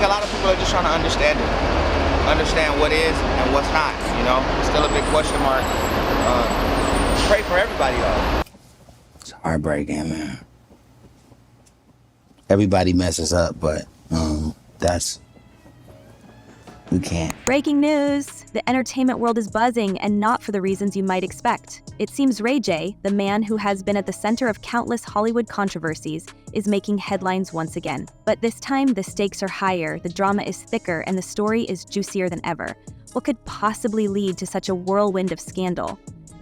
think a lot of people are just trying to understand what is and what's not, you know? It's still a big question mark. Pray for everybody, though. It's heartbreaking, man. Everybody messes up, but we can't. Breaking news! The entertainment world is buzzing, and not for the reasons you might expect. It seems Ray J, the man who has been at the center of countless Hollywood controversies, is making headlines once again. But this time, the stakes are higher, the drama is thicker, and the story is juicier than ever. What could possibly lead to such a whirlwind of scandal?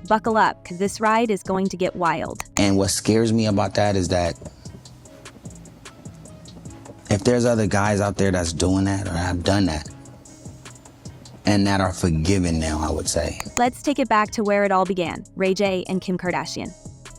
Buckle up, because this ride is going to get wild. And what scares me about that is that if there's other guys out there that's doing that or have done that, and that are forgiven now, I would say. Let's take it back to where it all began, Ray J and Kim Kardashian.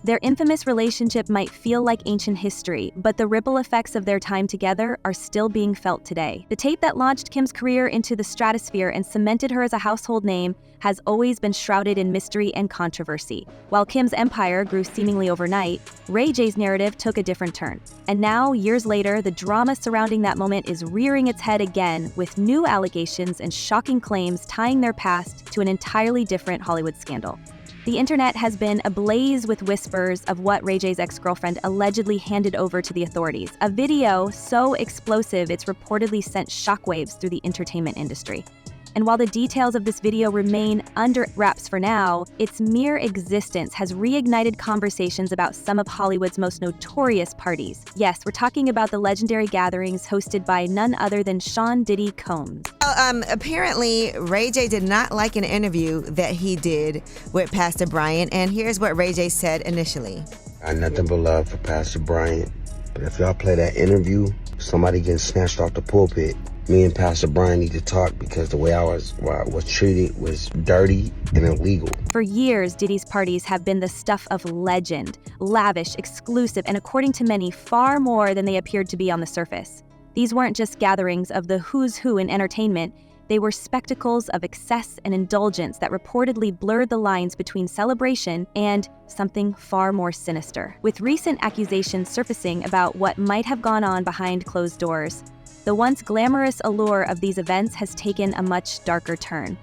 Their infamous relationship might feel like ancient history, but the ripple effects of their time together are still being felt today. The tape that launched Kim's career into the stratosphere and cemented her as a household name has always been shrouded in mystery and controversy. While Kim's empire grew seemingly overnight, Ray J's narrative took a different turn. And now, years later, the drama surrounding that moment is rearing its head again with new allegations and shocking claims tying their past to an entirely different Hollywood scandal. The internet has been ablaze with whispers of what Ray J's ex-girlfriend allegedly handed over to the authorities. A video so explosive it's reportedly sent shockwaves through the entertainment industry. And while the details of this video remain under wraps for now, its mere existence has reignited conversations about some of Hollywood's most notorious parties. Yes, we're talking about the legendary gatherings hosted by none other than Sean Diddy Combs. Apparently, Ray J did not like an interview that he did with Pastor Bryant, and here's what Ray J said initially. I have nothing but love for Pastor Bryant, but if y'all play that interview, somebody getting snatched off the pulpit, me and Pastor Brian need to talk because the way I was treated was dirty and illegal. For years, Diddy's parties have been the stuff of legend, lavish, exclusive, and according to many, far more than they appeared to be on the surface. These weren't just gatherings of the who's who in entertainment, they were spectacles of excess and indulgence that reportedly blurred the lines between celebration and something far more sinister. With recent accusations surfacing about what might have gone on behind closed doors, the once glamorous allure of these events has taken a much darker turn.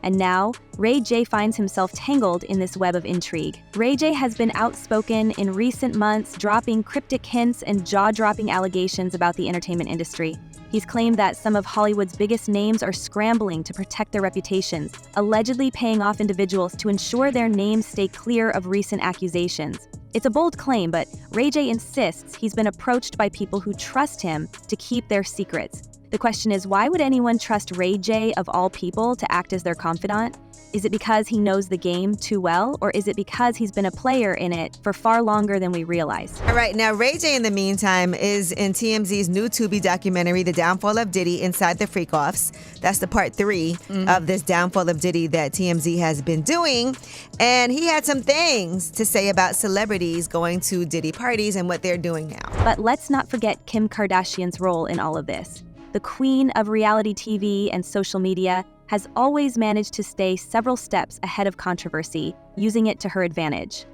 And now, Ray J finds himself tangled in this web of intrigue. Ray J has been outspoken in recent months, dropping cryptic hints and jaw-dropping allegations about the entertainment industry. He's claimed that some of Hollywood's biggest names are scrambling to protect their reputations, allegedly paying off individuals to ensure their names stay clear of recent accusations. It's a bold claim, but Ray J insists he's been approached by people who trust him to keep their secrets. The question is, why would anyone trust Ray J, of all people, to act as their confidant? Is it because he knows the game too well, or is it because he's been a player in it for far longer than we realized? All right, now Ray J, in the meantime, is in TMZ's new Tubi documentary, The Downfall of Diddy Inside the Freak-Offs. That's the part 3 of this Downfall of Diddy that TMZ has been doing. And he had some things to say about celebrities going to Diddy parties and what they're doing now. But let's not forget Kim Kardashian's role in all of this. The queen of reality TV and social media has always managed to stay several steps ahead of controversy, using it to her advantage.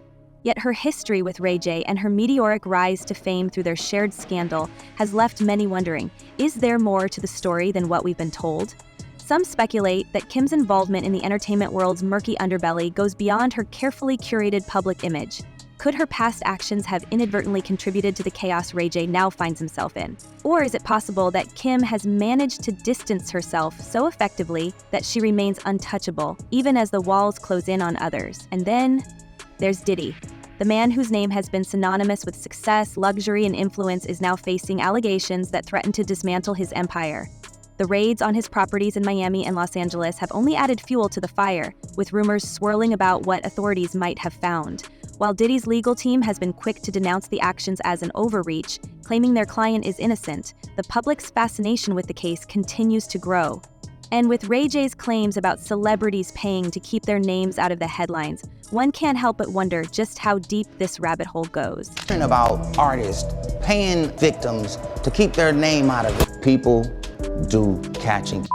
Yet her history with Ray J and her meteoric rise to fame through their shared scandal has left many wondering, is there more to the story than what we've been told? Some speculate that Kim's involvement in the entertainment world's murky underbelly goes beyond her carefully curated public image. Could her past actions have inadvertently contributed to the chaos Ray J now finds himself in? Or is it possible that Kim has managed to distance herself so effectively that she remains untouchable, even as the walls close in on others? And then there's Diddy. The man whose name has been synonymous with success, luxury, and influence is now facing allegations that threaten to dismantle his empire. The raids on his properties in Miami and Los Angeles have only added fuel to the fire, with rumors swirling about what authorities might have found. While Diddy's legal team has been quick to denounce the actions as an overreach, claiming their client is innocent, the public's fascination with the case continues to grow. And with Ray J's claims about celebrities paying to keep their names out of the headlines, one can't help but wonder just how deep this rabbit hole goes. About artists paying victims to keep their name out of it. People do catching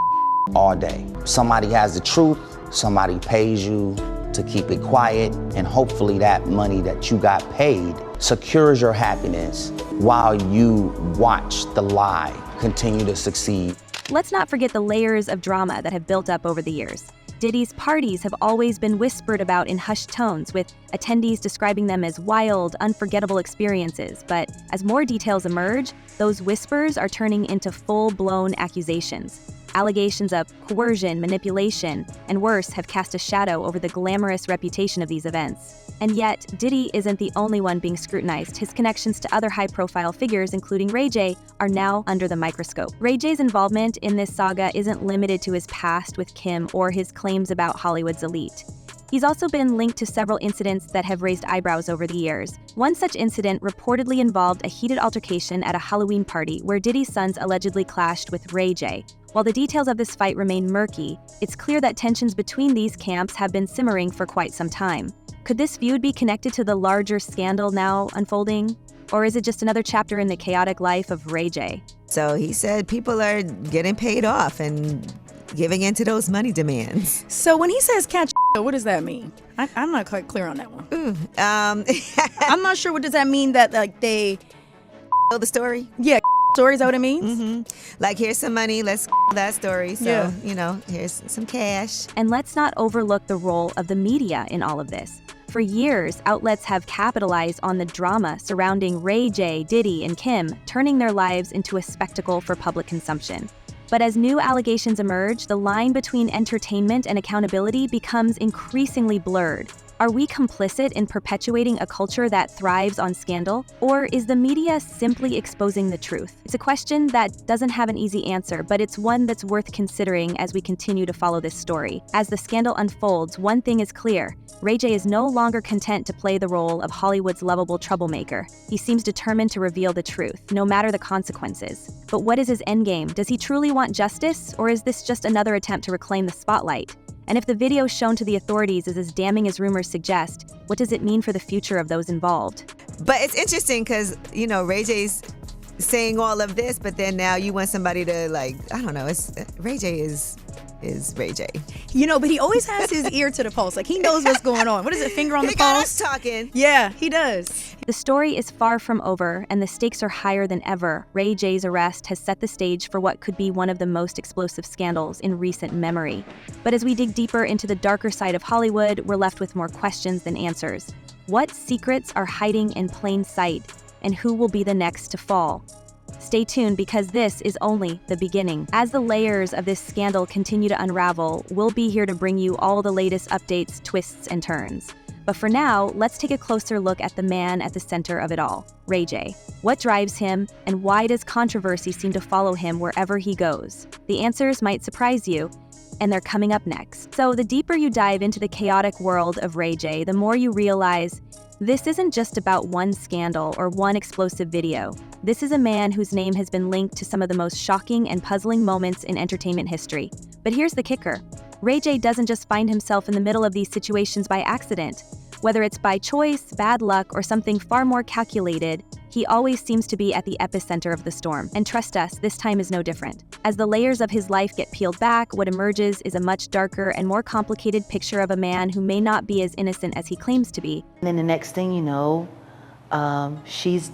all day. Somebody has the truth, somebody pays you to keep it quiet, and hopefully that money that you got paid secures your happiness while you watch the lie continue to succeed. Let's not forget the layers of drama that have built up over the years. Diddy's parties have always been whispered about in hushed tones, with attendees describing them as wild, unforgettable experiences. But as more details emerge, those whispers are turning into full-blown accusations. Allegations of coercion, manipulation, and worse have cast a shadow over the glamorous reputation of these events. And yet, Diddy isn't the only one being scrutinized. His connections to other high-profile figures, including Ray J, are now under the microscope. Ray J's involvement in this saga isn't limited to his past with Kim or his claims about Hollywood's elite. He's also been linked to several incidents that have raised eyebrows over the years. One such incident reportedly involved a heated altercation at a Halloween party where Diddy's sons allegedly clashed with Ray J. While the details of this fight remain murky, it's clear that tensions between these camps have been simmering for quite some time. Could this feud be connected to the larger scandal now unfolding? Or is it just another chapter in the chaotic life of Ray J? So he said people are getting paid off and giving into those money demands. So when he says catch, what does that mean? I'm not quite clear on that one. I'm not sure. What does that mean? That like they know the story? Yeah, story, is that what it means? Mm-hmm. Like, here's some money, let's that story. So, yeah. You know, here's some cash. And let's not overlook the role of the media in all of this. For years, outlets have capitalized on the drama surrounding Ray J, Diddy, and Kim, turning their lives into a spectacle for public consumption. But as new allegations emerge, the line between entertainment and accountability becomes increasingly blurred. Are we complicit in perpetuating a culture that thrives on scandal? Or is the media simply exposing the truth? It's a question that doesn't have an easy answer, but it's one that's worth considering as we continue to follow this story. As the scandal unfolds, one thing is clear. Ray J is no longer content to play the role of Hollywood's lovable troublemaker. He seems determined to reveal the truth, no matter the consequences. But what is his endgame? Does he truly want justice, or is this just another attempt to reclaim the spotlight? And if the video shown to the authorities is as damning as rumors suggest, what does it mean for the future of those involved? But it's interesting because, you know, Ray J's saying all of this, but then now you want somebody to, like, I don't know, Ray J is Ray J. You know, but he always has his ear to the pulse. Like, he knows what's going on. What is it, finger on the He got pulse? us talking. Yeah, he does. The story is far from over, and the stakes are higher than ever. Ray J's arrest has set the stage for what could be one of the most explosive scandals in recent memory. But as we dig deeper into the darker side of Hollywood, we're left with more questions than answers. What secrets are hiding in plain sight, and who will be the next to fall? Stay tuned, because this is only the beginning. As the layers of this scandal continue to unravel, we'll be here to bring you all the latest updates, twists, and turns. But for now, let's take a closer look at the man at the center of it all, Ray J. What drives him, and why does controversy seem to follow him wherever he goes? The answers might surprise you, and they're coming up next. So the deeper you dive into the chaotic world of Ray J, the more you realize this isn't just about one scandal or one explosive video. This is a man whose name has been linked to some of the most shocking and puzzling moments in entertainment history. But here's the kicker. Ray J doesn't just find himself in the middle of these situations by accident. Whether it's by choice, bad luck, or something far more calculated, he always seems to be at the epicenter of the storm. And trust us, this time is no different. As the layers of his life get peeled back, what emerges is a much darker and more complicated picture of a man who may not be as innocent as he claims to be. And then the next thing you know, she's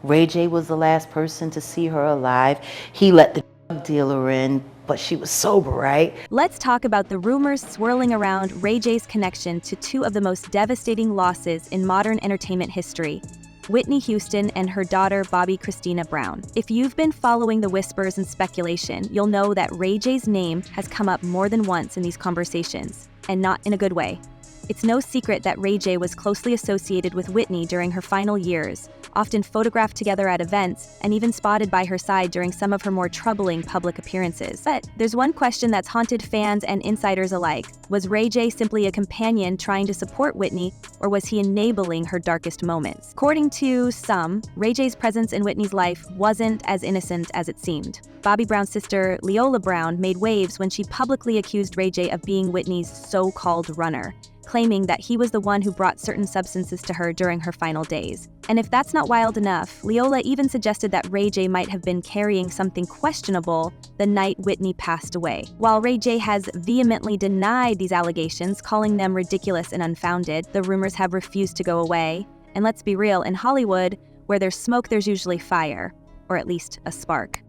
Ray J was the last person to see her alive. He let the dealer in, but she was sober, right? Let's talk about the rumors swirling around Ray J's connection to two of the most devastating losses in modern entertainment history: Whitney Houston and her daughter, Bobby Christina Brown. If you've been following the whispers and speculation, you'll know that Ray J's name has come up more than once in these conversations, and not in a good way. It's no secret that Ray J was closely associated with Whitney during her final years, often photographed together at events, and even spotted by her side during some of her more troubling public appearances. But there's one question that's haunted fans and insiders alike. Was Ray J simply a companion trying to support Whitney, or was he enabling her darkest moments? According to some, Ray J's presence in Whitney's life wasn't as innocent as it seemed. Bobby Brown's sister, Leola Brown, made waves when she publicly accused Ray J of being Whitney's so-called runner, claiming that he was the one who brought certain substances to her during her final days. And if that's not wild enough, Leola even suggested that Ray J might have been carrying something questionable the night Whitney passed away. While Ray J has vehemently denied these allegations, calling them ridiculous and unfounded, the rumors have refused to go away. And let's be real, in Hollywood, where there's smoke, there's usually fire. or at least a spark.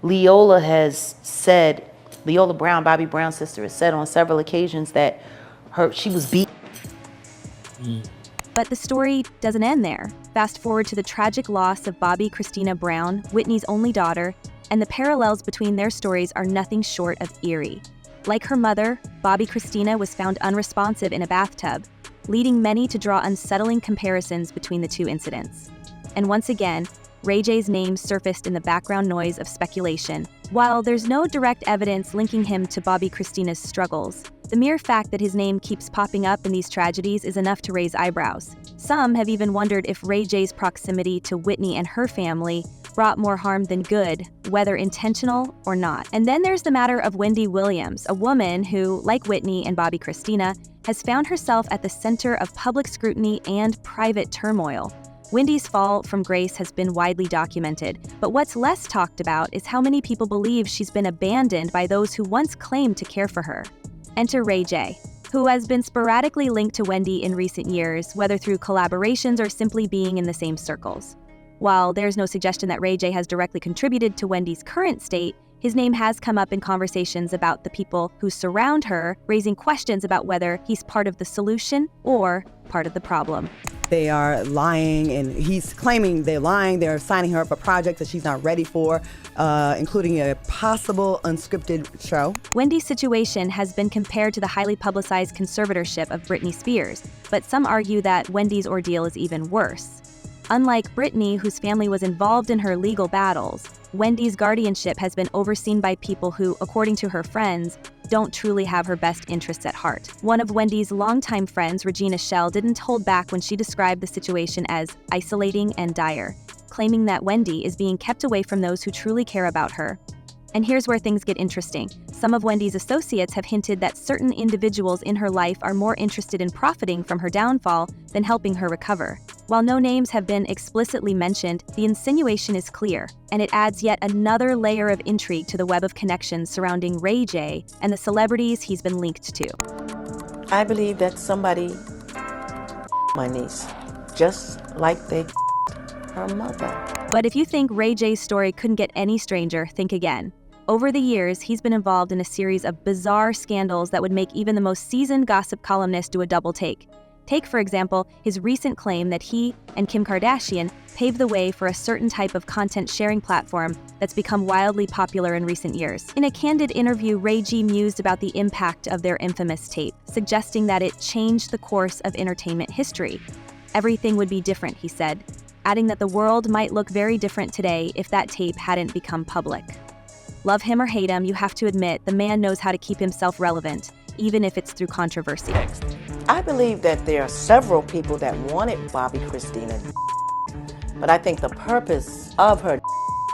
Leola Brown, Bobby Brown's sister, has said on several occasions that she was beat. But the story doesn't end there. Fast forward to the tragic loss of Bobby Christina Brown, Whitney's only daughter, and the parallels between their stories are nothing short of eerie. Like her mother, Bobby Christina was found unresponsive in a bathtub, leading many to draw unsettling comparisons between the two incidents. And once again, Ray J's name surfaced in the background noise of speculation. While there's no direct evidence linking him to Bobby Christina's struggles, the mere fact that his name keeps popping up in these tragedies is enough to raise eyebrows. Some have even wondered if Ray J's proximity to Whitney and her family brought more harm than good, whether intentional or not. And then there's the matter of Wendy Williams, a woman who, like Whitney and Bobby Christina, has found herself at the center of public scrutiny and private turmoil. Wendy's fall from grace has been widely documented, but what's less talked about is how many people believe she's been abandoned by those who once claimed to care for her. Enter Ray J, who has been sporadically linked to Wendy in recent years, whether through collaborations or simply being in the same circles. While there's no suggestion that Ray J has directly contributed to Wendy's current state, his name has come up in conversations about the people who surround her, raising questions about whether he's part of the solution or part of the problem. They are lying, and he's claiming they're lying. They're signing her up for projects that she's not ready for, including a possible unscripted show. Wendy's situation has been compared to the highly publicized conservatorship of Britney Spears, but some argue that Wendy's ordeal is even worse. Unlike Britney, whose family was involved in her legal battles, Wendy's guardianship has been overseen by people who, according to her friends, don't truly have her best interests at heart. One of Wendy's longtime friends, Regina Shell, didn't hold back when she described the situation as isolating and dire, claiming that Wendy is being kept away from those who truly care about her. And here's where things get interesting. Some of Wendy's associates have hinted that certain individuals in her life are more interested in profiting from her downfall than helping her recover. While no names have been explicitly mentioned, the insinuation is clear, and it adds yet another layer of intrigue to the web of connections surrounding Ray J and the celebrities he's been linked to. I believe that somebody my niece, just like they her mother. But if you think Ray J's story couldn't get any stranger, think again. Over the years, he's been involved in a series of bizarre scandals that would make even the most seasoned gossip columnist do a double take. Take, for example, his recent claim that he and Kim Kardashian paved the way for a certain type of content-sharing platform that's become wildly popular in recent years. In a candid interview, Ray J mused about the impact of their infamous tape, suggesting that it changed the course of entertainment history. Everything would be different, he said, adding that the world might look very different today if that tape hadn't become public. Love him or hate him, you have to admit the man knows how to keep himself relevant, even if it's through controversy. I believe that there are several people that wanted Bobby Christina, but I think the purpose of her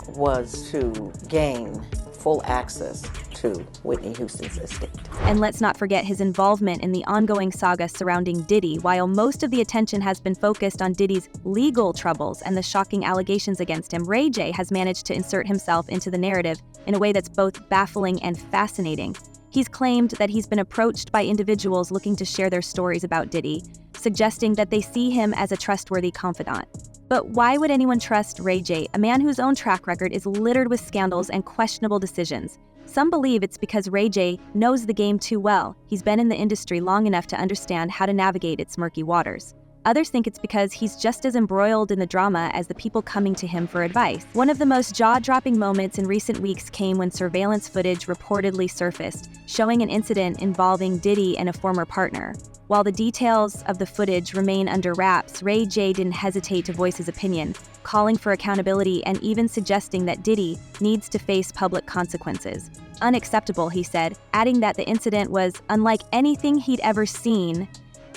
was to gain full access to Whitney Houston's estate. And let's not forget his involvement in the ongoing saga surrounding Diddy. While most of the attention has been focused on Diddy's legal troubles and the shocking allegations against him, Ray J has managed to insert himself into the narrative in a way that's both baffling and fascinating. He's claimed that he's been approached by individuals looking to share their stories about Diddy, suggesting that they see him as a trustworthy confidant. But why would anyone trust Ray J, a man whose own track record is littered with scandals and questionable decisions? Some believe it's because Ray J knows the game too well. He's been in the industry long enough to understand how to navigate its murky waters. Others think it's because he's just as embroiled in the drama as the people coming to him for advice. One of the most jaw-dropping moments in recent weeks came when surveillance footage reportedly surfaced, showing an incident involving Diddy and a former partner. While the details of the footage remain under wraps, Ray J didn't hesitate to voice his opinion, calling for accountability and even suggesting that Diddy needs to face public consequences. Unacceptable, he said, adding that the incident was unlike anything he'd ever seen.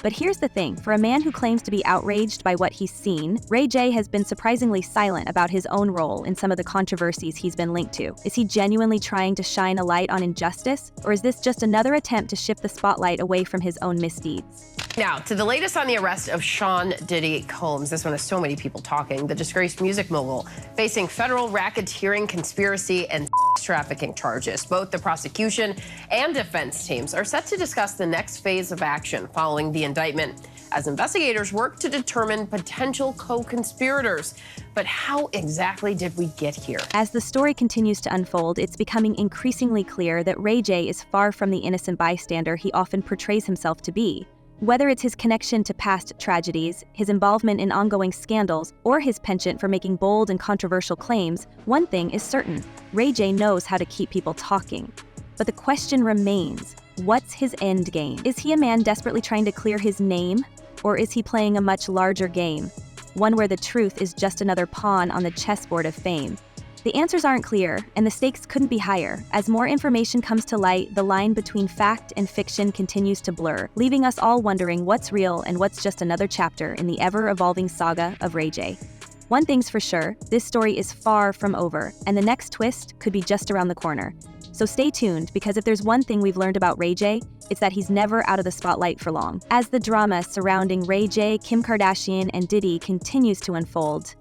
But here's the thing, for a man who claims to be outraged by what he's seen, Ray J has been surprisingly silent about his own role in some of the controversies he's been linked to. Is he genuinely trying to shine a light on injustice, or is this just another attempt to shift the spotlight away from his own misdeeds? Now, to the latest on the arrest of Sean Diddy Combs. This one has so many people talking. The disgraced music mogul facing federal racketeering, conspiracy, and trafficking charges. Both the prosecution and defense teams are set to discuss the next phase of action following the indictment as investigators work to determine potential co-conspirators. But how exactly did we get here? As the story continues to unfold, it's becoming increasingly clear that Ray J is far from the innocent bystander he often portrays himself to be. Whether it's his connection to past tragedies, his involvement in ongoing scandals, or his penchant for making bold and controversial claims, one thing is certain: Ray J knows how to keep people talking. But the question remains, what's his end game? Is he a man desperately trying to clear his name, or is he playing a much larger game? One where the truth is just another pawn on the chessboard of fame. The answers aren't clear, and the stakes couldn't be higher. As more information comes to light, the line between fact and fiction continues to blur, leaving us all wondering what's real and what's just another chapter in the ever-evolving saga of Ray J. One thing's for sure, this story is far from over, and the next twist could be just around the corner. So stay tuned, because if there's one thing we've learned about Ray J, it's that he's never out of the spotlight for long. As the drama surrounding Ray J, Kim Kardashian, and Diddy continues to unfold,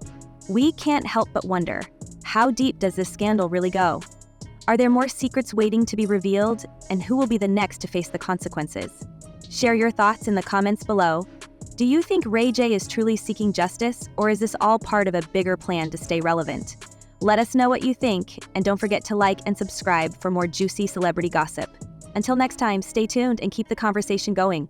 we can't help but wonder, how deep does this scandal really go? Are there more secrets waiting to be revealed, and who will be the next to face the consequences? Share your thoughts in the comments below. Do you think Ray J is truly seeking justice, or is this all part of a bigger plan to stay relevant? Let us know what you think, and don't forget to like and subscribe for more juicy celebrity gossip. Until next time, stay tuned and keep the conversation going.